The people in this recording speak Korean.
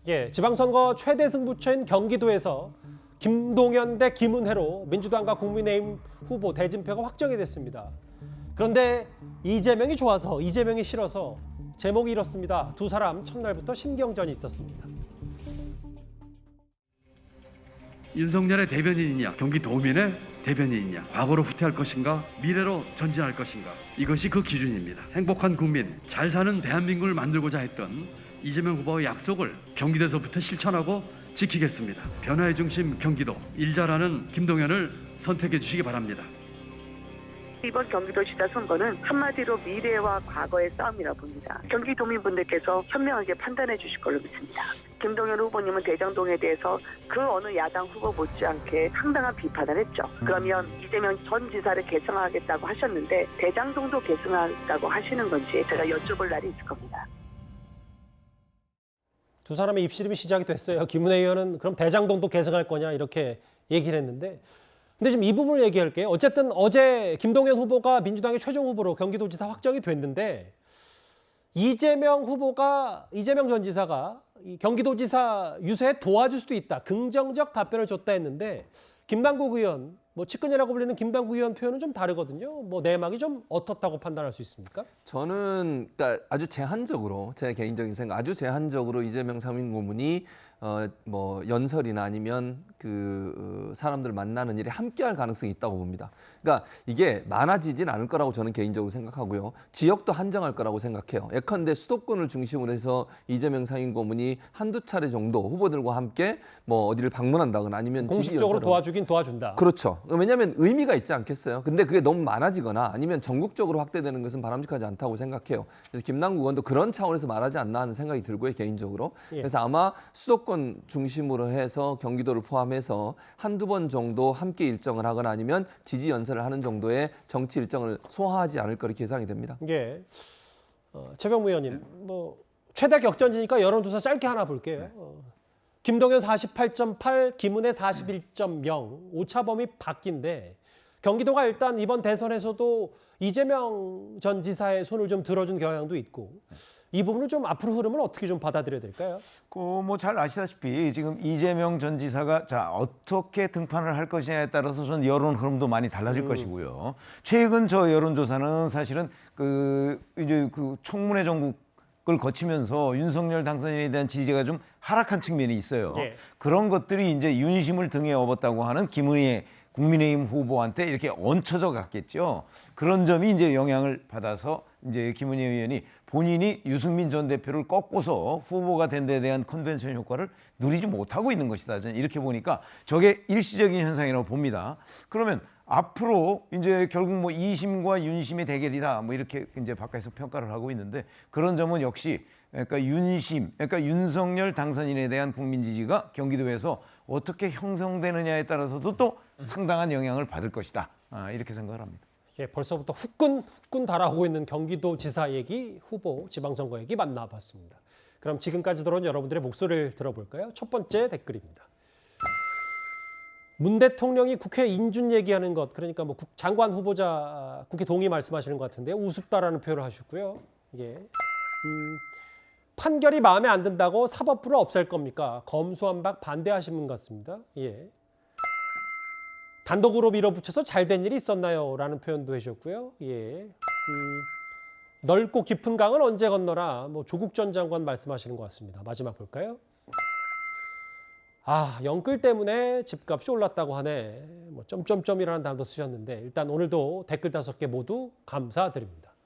예, 지방선거 최대 승부처인 경기도에서 김동연 대 김은혜로 민주당과 국민의힘 후보 대진표가 확정이 됐습니다. 그런데 이재명이 좋아서 이재명이 싫어서 제목이 이렇습니다. 두 사람 첫날부터 신경전이 있었습니다. 윤석열의 대변인이냐, 경기도민의 대변인이냐, 과거로 후퇴할 것인가, 미래로 전진할 것인가, 이것이 그 기준입니다. 행복한 국민, 잘 사는 대한민국을 만들고자 했던 이재명 후보의 약속을 경기도에서부터 실천하고 지키겠습니다. 변화의 중심 경기도, 일 잘하는 김동연을 선택해 주시기 바랍니다. 이번 경기도시장 선거는 한마디로 미래와 과거의 싸움이라 봅니다. 경기도민분들께서 현명하게 판단해 주실 걸로 믿습니다. 김동연 후보님은 대장동에 대해서 그 어느 야당 후보 못지않게 상당한 비판을 했죠. 그러면 이재명 전 지사를 계승하겠다고 하셨는데 대장동도 계승하겠다고 하시는 건지 제가 여쭤볼 날이 있을 겁니다. 두 사람의 입씨름이 시작이 됐어요. 김은혜 의원은 그럼 대장동도 개성할 거냐 이렇게 얘기를 했는데, 근데 지금 이 부분을 얘기할게요. 어쨌든 어제 김동연 후보가 민주당의 최종 후보로 경기도지사 확정이 됐는데, 이재명 전 지사가 이 경기도지사 유세에 도와줄 수도 있다, 긍정적 답변을 줬다 했는데, 김남국 의원, 측근이라고 불리는 김남국 의원 표현은 좀 다르거든요. 내막이 좀 어떻다고 판단할 수 있습니까? 저는 그러니까 아주 제한적으로, 제 개인적인 생각, 아주 제한적으로 이재명 상임고문이 연설이나 아니면 사람들 만나는 일에 함께할 가능성이 있다고 봅니다. 그러니까 이게 많아지진 않을 거라고 저는 개인적으로 생각하고요. 지역도 한정할 거라고 생각해요. 예컨대 수도권을 중심으로 해서 이재명 상임고문이 한두 차례 정도 후보들과 함께 어디를 방문한다거나 아니면 공식적으로 도와주긴 도와준다. 그렇죠. 왜냐하면 의미가 있지 않겠어요. 근데 그게 너무 많아지거나 아니면 전국적으로 확대되는 것은 바람직하지 않다고 생각해요. 그래서 김남국 의원도 그런 차원에서 말하지 않나 하는 생각이 들고요, 개인적으로. 예. 그래서 아마 수도권 중심으로 해서 경기도를 포함해서 한두 번 정도 함께 일정을 하거나 아니면 지지 연설을 하는 정도의 정치 일정을 소화하지 않을 거로 예상이 됩니다. 예. 최병무 의원님, 최대 격전지니까 여론조사 짧게 하나 볼게요. 김동연 48.8, 김은혜 41.0, 오차범위 바뀐데, 경기도가 일단 이번 대선에서도 이재명 전 지사의 손을 좀 들어준 경향도 있고, 이 부분을 좀 앞으로 흐름을 어떻게 좀 받아들여야 될까요? 잘 아시다시피 지금 이재명 전 지사가 어떻게 등판을 할 것이냐에 따라서 전 여론 흐름도 많이 달라질 것이고요. 최근 저 여론조사는 사실은 이제 청문회 전국을 거치면서 윤석열 당선인에 대한 지지가 좀 하락한 측면이 있어요. 예. 그런 것들이 이제 윤심을 등에 업었다고 하는 김은혜 국민의힘 후보한테 이렇게 얹혀져 갔겠죠. 그런 점이 이제 영향을 받아서 이제 김은혜 의원이 본인이 유승민 전 대표를 꺾고서 후보가 된 데 대한 컨벤션 효과를 누리지 못하고 있는 것이다. 저는 이렇게 보니까 저게 일시적인 현상이라고 봅니다. 그러면 앞으로 이제 결국 이심과 윤심의 대결이다. 이렇게 이제 바깥에서 평가를 하고 있는데, 그런 점은 역시 그러니까 윤석열 당선인에 대한 국민 지지가 경기도에서 어떻게 형성되느냐에 따라서도 또 상당한 영향을 받을 것이다. 이렇게 생각을 합니다. 예, 벌써부터 후끈 달아오고 있는 경기도 지사 얘기, 후보 지방선거 얘기 만나봤습니다. 그럼 지금까지 들어온 여러분들의 목소리를 들어볼까요? 첫 번째 댓글입니다. 문 대통령이 국회 인준 얘기하는 것, 그러니까 장관 후보자 국회 동의 말씀하시는 것 같은데요. 우습다라는 표현을 하셨고요. 예. 판결이 마음에 안 든다고 사법부를 없앨 겁니까? 검수완박 반대하시는 것 같습니다. 예. 단독으로 밀어붙여서 잘된 일이 있었나요? 라는 표현도 해주셨고요. 예. 넓고 깊은 강은 언제 건너라? 조국 전 장관 말씀하시는 것 같습니다. 마지막 볼까요? 영끌 때문에 집값이 올랐다고 하네. 점점점이라는 단어도 쓰셨는데, 일단 오늘도 댓글 5개 모두 감사드립니다.